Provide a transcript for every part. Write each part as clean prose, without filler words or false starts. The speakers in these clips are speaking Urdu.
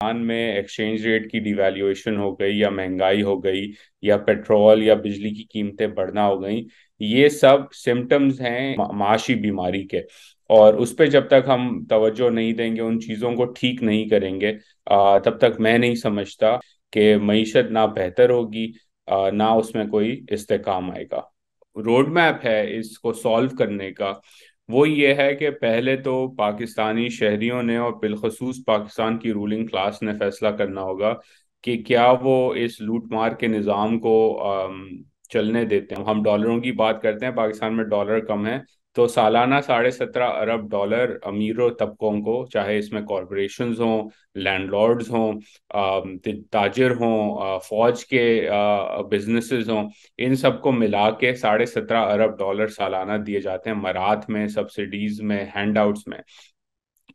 میں ایکسچینج ریٹ کی ڈیویلیویشن ہو گئی یا مہنگائی ہو گئی یا پیٹرول یا بجلی کی قیمتیں بڑھنا ہو گئیں، یہ سب سمٹمز ہیں معاشی بیماری کے، اور اس پہ جب تک ہم توجہ نہیں دیں گے، ان چیزوں کو ٹھیک نہیں کریں گے، تب تک میں نہیں سمجھتا کہ معیشت نہ بہتر ہوگی، نہ اس میں کوئی استحکام آئے گا۔ روڈ میپ ہے اس کو سالو کرنے کا، وہ یہ ہے کہ پہلے تو پاکستانی شہریوں نے اور بالخصوص پاکستان کی رولنگ کلاس نے فیصلہ کرنا ہوگا کہ کیا وہ اس لوٹ مار کے نظام کو چلنے دیتے ہیں۔ ہم ڈالروں کی بات کرتے ہیں، پاکستان میں ڈالر کم ہے، تو سالانہ 17.5 ارب ڈالر امیر و طبقوں کو، چاہے اس میں کارپوریشنز ہوں، لینڈ لارڈز ہوں، تاجر ہوں، فوج کے بزنسز ہوں، ان سب کو ملا کے 17.5 ارب ڈالر سالانہ دیے جاتے ہیں، مرات میں، سبسڈیز میں، ہینڈ آؤٹس میں۔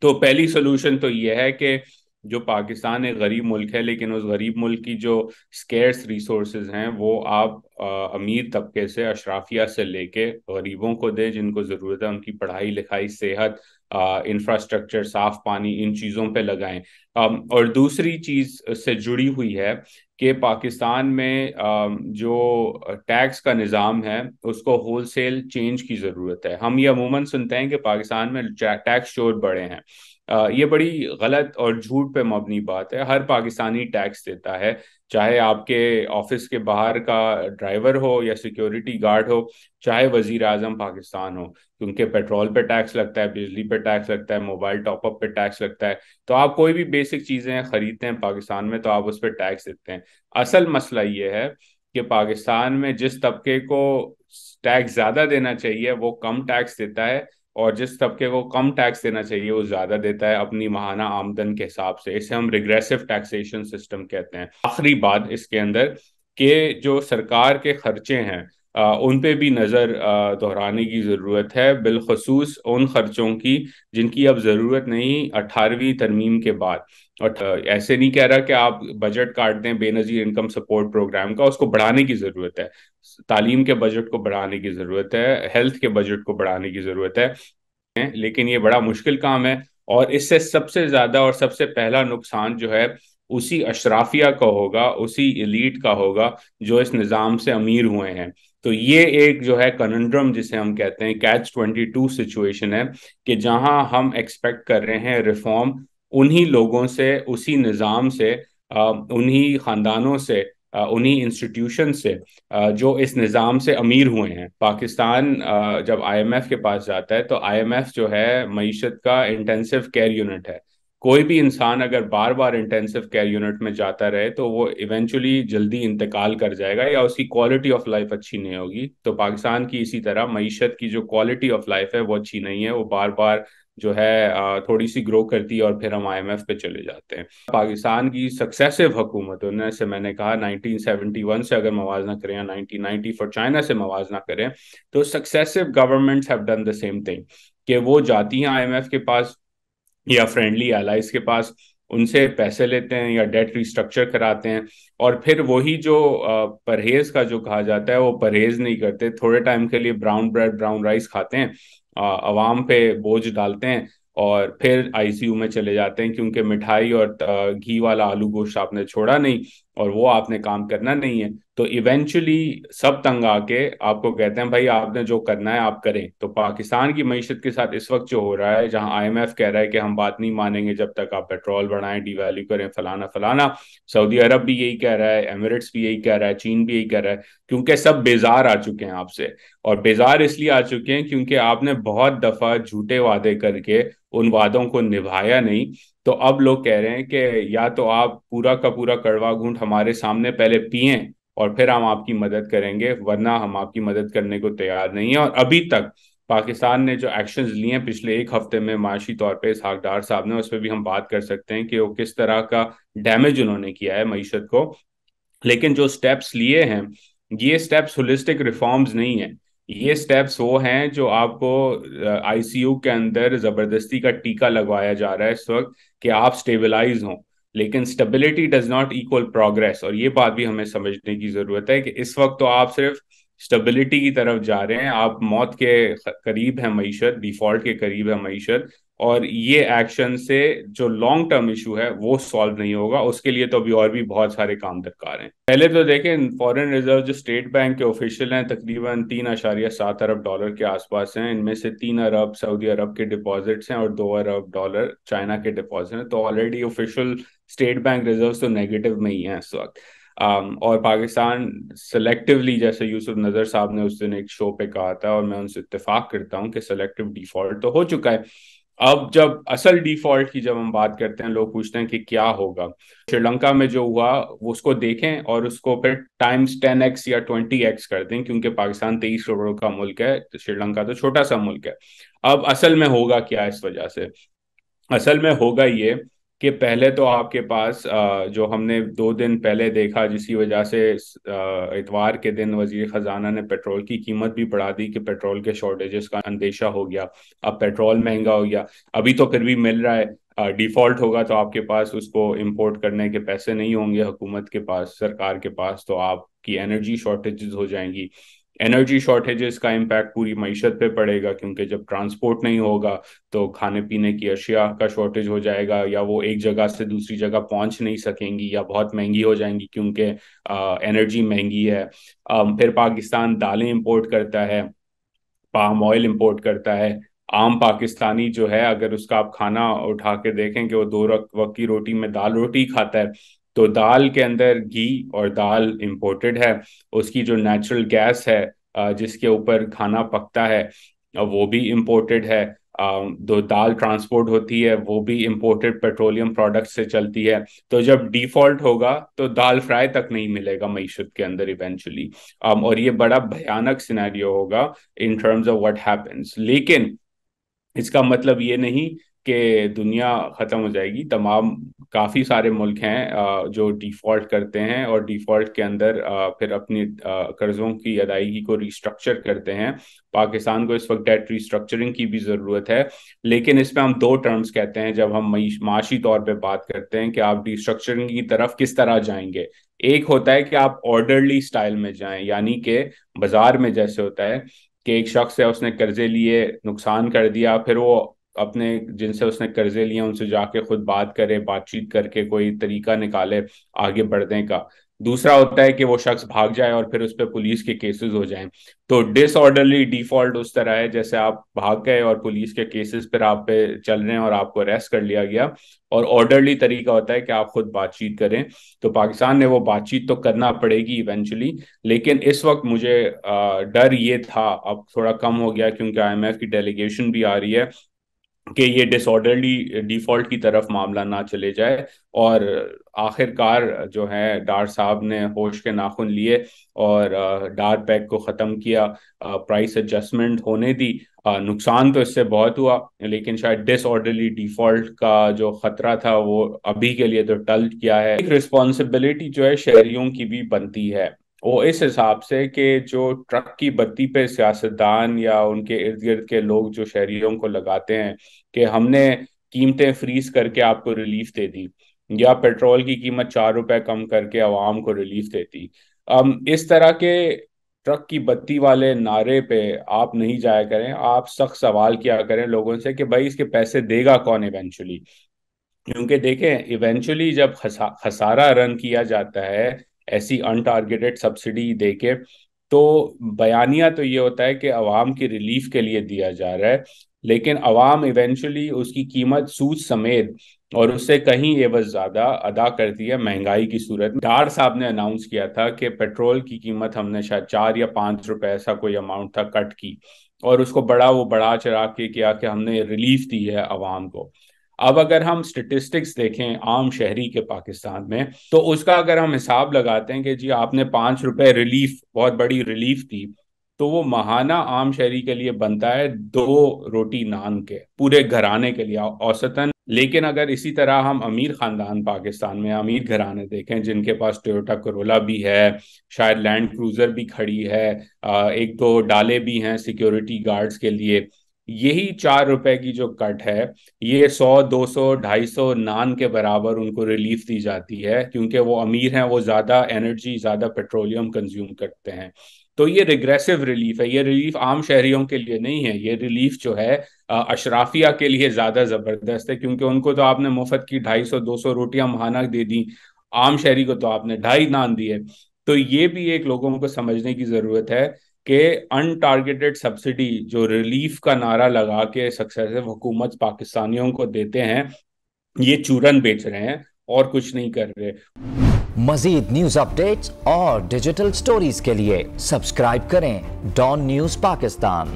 تو پہلی سولوشن تو یہ ہے کہ جو پاکستان ایک غریب ملک ہے، لیکن اس غریب ملک کی جو سکیرس ریسورسز ہیں وہ آپ امیر طبقے سے، اشرافیہ سے لے کے غریبوں کو دیں، جن کو ضرورت ہے، ان کی پڑھائی لکھائی، صحت، انفراسٹرکچر، صاف پانی، ان چیزوں پہ لگائیں۔ اور دوسری چیز سے جڑی ہوئی ہے کہ پاکستان میں جو ٹیکس کا نظام ہے اس کو ہول سیل چینج کی ضرورت ہے۔ ہم یہ عموماً سنتے ہیں کہ پاکستان میں ٹیکس چور بڑے ہیں، یہ بڑی غلط اور جھوٹ پہ مبنی بات ہے۔ ہر پاکستانی ٹیکس دیتا ہے، چاہے آپ کے آفس کے باہر کا ڈرائیور ہو یا سیکیورٹی گارڈ ہو، چاہے وزیر اعظم پاکستان ہو، کیونکہ پیٹرول پہ ٹیکس لگتا ہے، بجلی پہ ٹیکس لگتا ہے، موبائل ٹاپ اپ پہ ٹیکس لگتا ہے۔ تو آپ کوئی بھی بیسک چیزیں خریدتے ہیں پاکستان میں تو آپ اس پہ ٹیکس دیتے ہیں۔ اصل مسئلہ یہ ہے کہ پاکستان میں جس طبقے کو ٹیکس زیادہ دینا چاہیے وہ کم ٹیکس دیتا ہے، اور جس طبقے کو کم ٹیکس دینا چاہیے وہ زیادہ دیتا ہے اپنی ماہانہ آمدن کے حساب سے۔ اسے ہم ریگریسو ٹیکسیشن سسٹم کہتے ہیں۔ آخری بات اس کے اندر کہ جو سرکار کے خرچے ہیں ان پہ بھی نظر دہرانے کی ضرورت ہے، بالخصوص ان خرچوں کی جن کی اب ضرورت نہیں 18ویں ترمیم کے بعد۔ اور ایسے نہیں کہہ رہا کہ آپ بجٹ کاٹ دیں بے نظیر انکم سپورٹ پروگرام کا، اس کو بڑھانے کی ضرورت ہے، تعلیم کے بجٹ کو بڑھانے کی ضرورت ہے، ہیلتھ کے بجٹ کو بڑھانے کی ضرورت ہے، لیکن یہ بڑا مشکل کام ہے۔ اور اس سے سب سے زیادہ اور سب سے پہلا نقصان جو ہے اسی اشرافیہ کا ہوگا، اسی ایلیٹ کا ہوگا جو اس نظام سے امیر ہوئے ہیں۔ تو یہ ایک جو ہے کننڈرم جسے ہم کہتے ہیں کیچ 22 سچویشن ہے، کہ جہاں ہم ایکسپیکٹ کر رہے ہیں ریفارم انہی لوگوں سے، اسی نظام سے، انہی خاندانوں سے، انہی انسٹیٹیوشن سے جو اس نظام سے امیر ہوئے ہیں۔ پاکستان جب آئی ایم ایف کے پاس جاتا ہے تو آئی ایم ایف جو ہے معیشت کا انٹینسو کیئر یونٹ ہے۔ کوئی بھی انسان اگر بار بار انٹینسو کیئر یونٹ میں جاتا رہے تو وہ ایونچولی جلدی انتقال کر جائے گا یا اس کی کوالٹی آف لائف اچھی نہیں ہوگی۔ تو پاکستان کی اسی طرح معیشت کی جو کوالٹی آف لائف ہے وہ اچھی نہیں ہے، وہ بار بار جو ہے تھوڑی سی گرو کرتی ہے اور پھر ہم آئی ایم ایف پہ چلے جاتے ہیں۔ پاکستان کی سکسیسو حکومتوں نے، سے میں نے کہا 1971 سے اگر موازنہ کریں یا 1990 فار چائنا سے موازنہ کریں، تو successive governments have done the same thing, کہ وہ جاتی ہیں آئی ایم ایف کے پاس یا فرینڈلی الائز کے پاس، ان سے پیسے لیتے ہیں یا ڈیٹ ریسٹرکچر کراتے ہیں، اور پھر وہی جو پرہیز کا جو کہا جاتا ہے وہ پرہیز نہیں کرتے، تھوڑے ٹائم کے لیے براؤن بریڈ براؤن رائس کھاتے ہیں، عوام پہ بوجھ ڈالتے ہیں، اور پھر آئی سی یو میں چلے جاتے ہیں، کیونکہ مٹھائی اور گھی والا آلو گوشت آپ نے چھوڑا نہیں اور وہ آپ نے کام کرنا نہیں ہے۔ تو ایونچولی سب تنگ آ کے آپ کو کہتے ہیں بھائی آپ نے جو کرنا ہے آپ کریں۔ تو پاکستان کی معیشت کے ساتھ اس وقت جو ہو رہا ہے، جہاں آئی ایم ایف کہہ رہا ہے کہ ہم بات نہیں مانیں گے جب تک آپ پیٹرول بڑھائیں، ڈی ویلیو کریں، فلانا فلانا، سعودی عرب بھی یہی کہہ رہا ہے، ایمریٹس بھی یہی کہہ رہا ہے، چین بھی یہی کہہ رہا ہے، کیونکہ سب بیزار آ چکے ہیں آپ سے۔ اور بیزار اس لیے آ چکے ہیں کیونکہ آپ نے بہت دفعہ جھوٹے وعدے کر کے ان وعدوں کو نبھایا نہیں۔ تو اب لوگ کہہ رہے ہیں کہ یا تو آپ پورا کا پورا کڑوا گھونٹ ہمارے سامنے پہلے پئیں اور پھر ہم آپ کی مدد کریں گے، ورنہ ہم آپ کی مدد کرنے کو تیار نہیں ہیں۔ اور ابھی تک پاکستان نے جو ایکشنز لیے ہیں پچھلے ایک ہفتے میں معاشی طور پہ، اسحاق ڈار صاحب نے، اس پہ بھی ہم بات کر سکتے ہیں کہ وہ کس طرح کا ڈیمیج انہوں نے کیا ہے معیشت کو۔ لیکن جو سٹیپس لیے ہیں یہ سٹیپس ہولسٹک ریفارمز نہیں ہیں، یہ سٹیپس وہ ہیں جو آپ کو آئی سی یو کے اندر زبردستی کا ٹیکہ لگوایا جا رہا ہے اس وقت کہ آپ سٹیبلائز ہوں، لیکن stability does not equal progress. اور یہ بات بھی ہمیں سمجھنے کی ضرورت ہے کہ اس وقت تو آپ صرف اسٹیبلٹی کی طرف جا رہے ہیں، آپ موت کے قریب ہیں معیشت، ڈیفالٹ کے قریب ہے معیشت، اور یہ ایکشن سے جو لانگ ٹرم ایشو ہے وہ سالو نہیں ہوگا، اس کے لیے تو ابھی اور بھی بہت سارے کام درکار ہیں۔ پہلے تو دیکھیں فورن ریزرو جو اسٹیٹ بینک کے آفیشیل ہیں تقریباً 3.7 ارب ڈالر کے آس پاس ہیں، ان میں سے 3 ارب سعودی عرب کے ڈپازٹس ہیں اور 2 ارب ڈالر چائنا کے ڈپازٹ ہیں، تو already official state bank reserve تو نیگیٹو میں ہی ہیں اس وقت۔ اور پاکستان سلیکٹولی، جیسے یوسف نظر صاحب نے اس دن ایک شو پہ کہا تھا اور میں ان سے اتفاق کرتا ہوں کہ سلیکٹو ڈیفالٹ تو ہو چکا ہے۔ اب جب اصل ڈیفالٹ کی جب ہم بات کرتے ہیں، لوگ پوچھتے ہیں کہ کیا ہوگا سری لنکا میں جو ہوا، وہ اس کو دیکھیں اور اس کو پھر ٹائمز 10x یا 20x کر دیں، کیونکہ پاکستان 23 کروڑ کا ملک ہے، سری لنکا تو چھوٹا سا ملک ہے۔ اب اصل میں ہوگا کیا اس وجہ سے؟ اصل میں ہوگا یہ کہ پہلے تو آپ کے پاس جو ہم نے 2 دن پہلے دیکھا، جس کی وجہ سے اتوار کے دن وزیر خزانہ نے پیٹرول کی قیمت بھی بڑھا دی کہ پیٹرول کے شارٹیجز کا اندیشہ ہو گیا، اب پیٹرول مہنگا ہو گیا۔ ابھی تو پھر بھی مل رہا ہے، ڈیفالٹ ہوگا تو آپ کے پاس اس کو امپورٹ کرنے کے پیسے نہیں ہوں گے حکومت کے پاس، سرکار کے پاس، تو آپ کی انرجی شارٹیجز ہو جائیں گی۔ انرجی شارٹیجز کا امپیکٹ پوری معیشت پہ پڑے گا، کیونکہ جب ٹرانسپورٹ نہیں ہوگا تو کھانے پینے کی اشیاء کا شارٹیج ہو جائے گا، یا وہ ایک جگہ سے دوسری جگہ پہنچ نہیں سکیں گی، یا بہت مہنگی ہو جائیں گی کیونکہ انرجی مہنگی ہے۔ پھر پاکستان دالیں امپورٹ کرتا ہے، پام آئل امپورٹ کرتا ہے۔ عام پاکستانی جو ہے، اگر اس کا آپ کھانا اٹھا کے دیکھیں کہ وہ 2 وقت کی روٹی میں دال روٹی کھاتا ہے، تو دال کے اندر گھی اور دال امپورٹڈ ہے، اس کی جو نیچرل گیس ہے جس کے اوپر کھانا پکتا ہے وہ بھی امپورٹڈ ہے، جو دال ٹرانسپورٹ ہوتی ہے وہ بھی امپورٹڈ پیٹرولیم پروڈکٹ سے چلتی ہے۔ تو جب ڈیفالٹ ہوگا تو دال فرائی تک نہیں ملے گا معیشت کے اندر ایونچولی، اور یہ بڑا بھیانک سینیریو ہوگا in terms of what happens. لیکن اس کا مطلب یہ نہیں کہ دنیا ختم ہو جائے گی۔ کافی سارے ملک ہیں جو ڈیفالٹ کرتے ہیں اور ڈیفالٹ کے اندر پھر اپنی قرضوں کی ادائیگی کو ریسٹرکچر کرتے ہیں۔ پاکستان کو اس وقت ڈیٹ ریسٹرکچرنگ کی بھی ضرورت ہے، لیکن اس میں ہم 2 ٹرمز کہتے ہیں جب ہم معاشی طور پہ بات کرتے ہیں کہ آپ ریسٹرکچرنگ کی طرف کس طرح جائیں گے۔ ایک ہوتا ہے کہ آپ آرڈرلی سٹائل میں جائیں، یعنی کہ بازار میں جیسے ہوتا ہے کہ ایک شخص ہے، اس نے قرضے لیے، نقصان کر دیا، پھر وہ اپنے جن سے اس نے قرضے لیے ان سے جا کے خود بات کرے، بات چیت کر کے کوئی طریقہ نکالے آگے بڑھنے کا۔ دوسرا ہوتا ہے کہ وہ شخص بھاگ جائے اور پھر اس پہ پولیس کے کیسز ہو جائیں۔ تو ڈس آرڈرلی ڈیفالٹ اس طرح ہے جیسے آپ بھاگ گئے اور پولیس کے کیسز پھر آپ پہ چل رہے ہیں اور آپ کو اریسٹ کر لیا گیا، اور آرڈرلی طریقہ ہوتا ہے کہ آپ خود بات چیت کریں۔ تو پاکستان نے وہ بات چیت تو کرنا پڑے گی ایونچولی، لیکن اس وقت مجھے ڈر یہ تھا، اب تھوڑا کم ہو گیا کیونکہ آئی ایم ایف کی ڈیلیگیشن بھی آ رہی ہے، کہ یہ ڈس آرڈرلی ڈیفالٹ کی طرف معاملہ نہ چلے جائے، اور آخر کار جو ہے ڈار صاحب نے ہوش کے ناخن لیے اور ڈار پیک کو ختم کیا، پرائس ایڈجسٹمنٹ ہونے دی۔ نقصان تو اس سے بہت ہوا، لیکن شاید ڈس آرڈرلی ڈیفالٹ کا جو خطرہ تھا وہ ابھی کے لیے تو ٹل گیا ہے۔ ایک رسپانسبلٹی جو ہے شہریوں کی بھی بنتی ہے، وہ اس حساب سے کہ جو ٹرک کی بتی پہ سیاستدان یا ان کے ارد گرد کے لوگ جو شہریوں کو لگاتے ہیں کہ ہم نے قیمتیں فریز کر کے آپ کو ریلیف دے دی، یا پیٹرول کی قیمت 4 روپے کم کر کے عوام کو ریلیف دیتی، اس طرح کے ٹرک کی بتی والے نعرے پہ آپ نہیں جایا کریں، آپ سخت سوال کیا کریں لوگوں سے کہ بھائی اس کے پیسے دے گا کون ایونچولی؟ کیونکہ دیکھیں ایونچولی جب خسارہ رن کیا جاتا ہے ایسی ان ٹارگیٹڈ سبسڈی دے کے، تو بیانیہ تو یہ ہوتا ہے کہ عوام کی ریلیف کے لیے دیا جا رہا ہے، لیکن عوام ایونچولی اس کی قیمت سود سمیت اور اس سے کہیں عوض زیادہ ادا کرتی ہے مہنگائی کی صورت میں۔ ڈار صاحب نے اناؤنس کیا تھا کہ پیٹرول کی قیمت ہم نے شاید 4 یا 5 روپے ایسا کوئی اماؤنٹ تھا کٹ کی، اور اس کو وہ بڑا چڑھا کے کیا کہ ہم نے ریلیف دی ہے عوام کو۔ اب اگر ہم سٹیٹسٹکس دیکھیں عام شہری کے پاکستان میں، تو اس کا اگر ہم حساب لگاتے ہیں کہ جی آپ نے 5 روپے ریلیف، بہت بڑی ریلیف دی، تو وہ ماہانہ عام شہری کے لیے بنتا ہے 2 روٹی نان کے پورے گھرانے کے لیے اوسطاً۔ لیکن اگر اسی طرح ہم امیر خاندان پاکستان میں، امیر گھرانے دیکھیں جن کے پاس ٹویوٹا کرولا بھی ہے، شاید لینڈ کروزر بھی کھڑی ہے، 1 2 ڈالے بھی ہیں سیکیورٹی گارڈز کے لیے، یہی 4 روپے کی جو کٹ ہے یہ 100 200 250 نان کے برابر ان کو ریلیف دی جاتی ہے، کیونکہ وہ امیر ہیں، وہ زیادہ انرجی زیادہ پیٹرولیم کنزیوم کرتے ہیں. تو یہ ریگریسو ریلیف ہے، یہ ریلیف عام شہریوں کے لیے نہیں ہے. یہ ریلیف جو ہے اشرافیہ کے لیے زیادہ زبردست ہے، کیونکہ ان کو تو آپ نے مفت کی 250 200 روٹیاں ماہانہ دے دیں، عام شہری کو تو آپ نے 2.5 نان دیے. تو یہ بھی ایک لوگوں کو سمجھنے کی ضرورت ہے کہ ان ٹارگیٹڈ سبسڈی جو ریلیف کا نعرہ لگا کے سکسیسو حکومت پاکستانیوں کو دیتے ہیں، یہ چورن بیچ رہے ہیں اور کچھ نہیں کر رہے. مزید نیوز اپڈیٹس اور ڈیجیٹل سٹوریز کے لیے سبسکرائب کریں ڈان نیوز پاکستان.